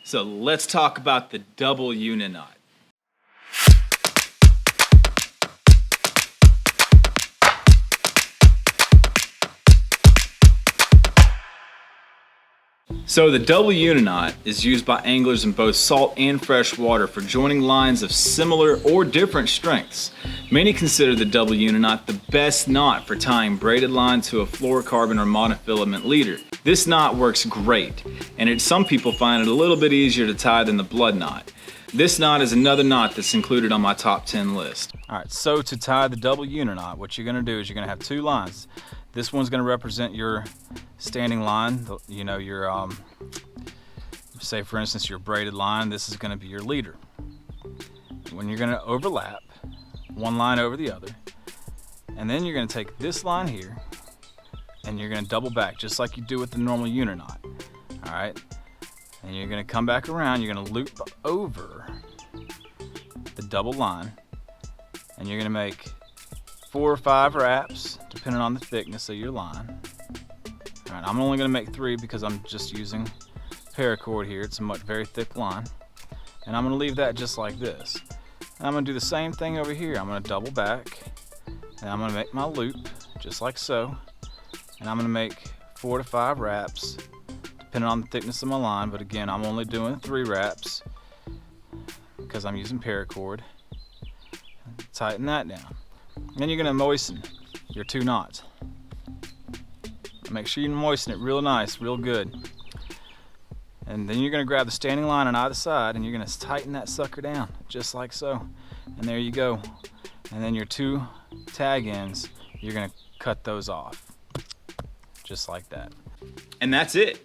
So let's talk about the double uni-knot. So the double uni-knot is used by anglers in both salt and fresh water for joining lines of similar or different strengths. Many consider the double uni-knot the best knot for tying braided line to a fluorocarbon or monofilament leader. This knot works great, and some people find it a little bit easier to tie than the blood knot. This knot is another knot that's included on my top 10 list. Alright, so to tie the double uni-knot, what you're going to do is you're going to have two lines. This one's going to represent your standing line, you know, your, say for instance your braided line. This is going to be your leader. When you're going to overlap one line over the other, and then you're going to take this line here and you're going to double back just like you do with the normal uni-knot. Alright, and you're going to come back around, you're going to loop over the double line, and you're going to make 4 or 5 wraps depending on the thickness of your line. Alright, I'm only going to make 3 because I'm just using paracord here. It's a very thick line, and I'm going to leave that just like this. And I'm going to do the same thing over here. I'm going to double back, and I'm going to make my loop just like so, and I'm going to make 4 to 5 wraps depending on the thickness of my line, but again I'm only doing 3 wraps because I'm using paracord. Tighten that down. Then you're going to moisten your 2 knots. Make sure you moisten it real nice, real good. And then you're going to grab the standing line on either side and you're going to tighten that sucker down just like so. And there you go. And then your 2 tag ends, you're going to cut those off just like that. And that's it.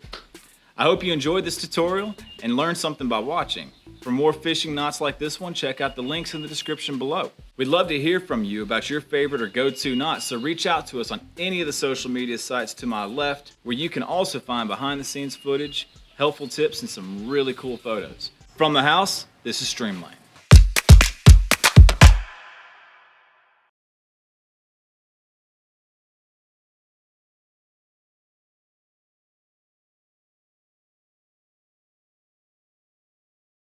I hope you enjoyed this tutorial and learned something by watching. For more fishing knots like this one, check out the links in the description below. We'd love to hear from you about your favorite or go-to knots, so reach out to us on any of the social media sites to my left, where you can also find behind-the-scenes footage, helpful tips, and some really cool photos. From the house, this is Streamline.